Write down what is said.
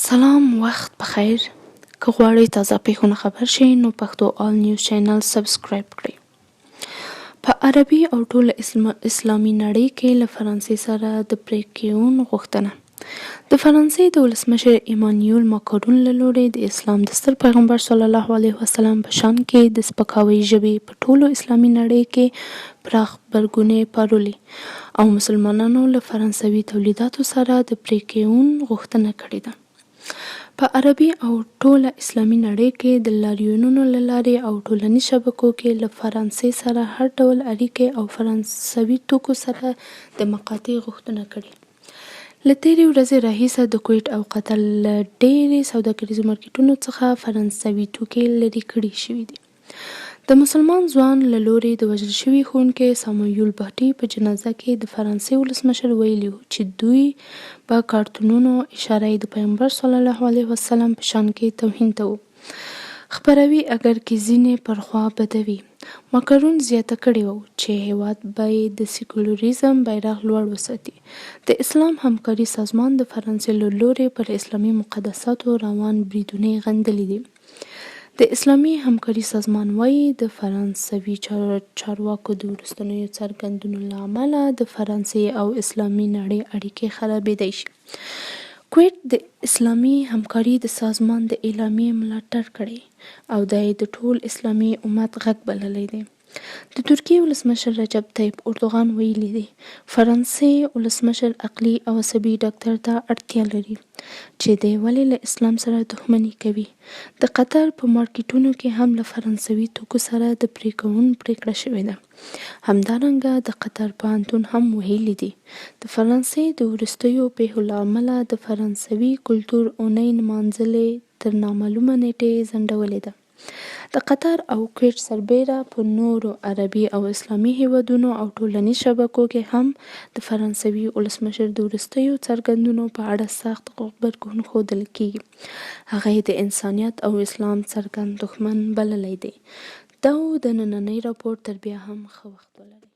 سلام، وخت بخیر. که غواړئ تازه پیښونه خبر شئ نو پښتو آل نیوز چینل سبسکرایب کړئ. په عربي او ټوله اسلامي نړۍ کې له فرانسې سره د پریکون غوښتنه. د فرانسې د ولسمشر ایمانوئل ماکرون له لوري د اسلام د ستر پیغمبر صلی الله علیه وسلم په شان کې د سپکاوي ژبې په ټولو اسلامي نړۍ کې پراخ غبرګونونه پارولي او مسلمانانو له فرانسوي تولیداتو سره د پریکون غوښتنه کړې ده. په عربي او ټوله اسلامي نړۍ کې د لاریونونو له لارې او ټولنیز شبکو کې له فرانسې سره هر ډول اړیکې او فرانسوي توکو سره د مقاطعې غوښتنه کړې. له تېرې ورځې راهیسې د کویټ او قطر له ډېرې سوداګریزو مارکېټونو څخه فرانسوي توکي لرې کړي شوي دي. د مسلمان ځوان له لوري د وژل شوي ښوونکي ساموئیل پاټي په جنازه کې د فرانسې ولسمشر ویلي و چې دوی په کارتونونو اشاره د پیغمبر صلی الله علیه وسلم په شان کې توهین ته و خپروي اگر کې ځینې پرخوا بدوي. ماکرون زیاته کړې وه چې هیواد باید د سیکولریزم بیرغ لوړ وساتي. د اسلام همکاري سازمان د فرانسې له لوري پر اسلامي مقدساتو روان بریدونه غندلي دي. د اسلامي همکاري سازمان وایي د فرانسوي چارواکو د وروستنیو څرګندونو له امله د فرانسې او اسلامي نړۍ اړیکې خرابېدای شي. کویټ د اسلامي همکاري د سازمان د اعلامیې ملاتړ کړی او دا یې د ټول اسلامي امت غږ بللی دی. د ترکیې ولسمشر رجب طیب اردوغان ویلي دی فرانسې ولسمشر عقلي او عصبي ډاکټر ته اړتیا لري چې دی ولې له اسلام سره دښمني کوي. د قطر په مارکېټونو کې هم له فرانسوي توکو سره د پریکون پریکړه شوې ده. همدارنګه د قطر پوهنتون هم ویلي دی د فرانسې د وروستیو پیښو له امله د فرانسوي کلتور اونۍ نمانځلې تر نامعلومه نیټې ځنډولې ده. د قطر او کویټ سربیره په نورو عربي او اسلامي هیوادونو او ټولنیز شبکو کې هم د فرانسوي ولسمشر د وروستیو څرګندونو په اړه سخت غبرګون ښودل کیږي. هغه یې د انسانیت او اسلام څرګند دښمن بللی دی. دا و د نننۍ راپور. تر بیا هم ښه وخت ولرئ.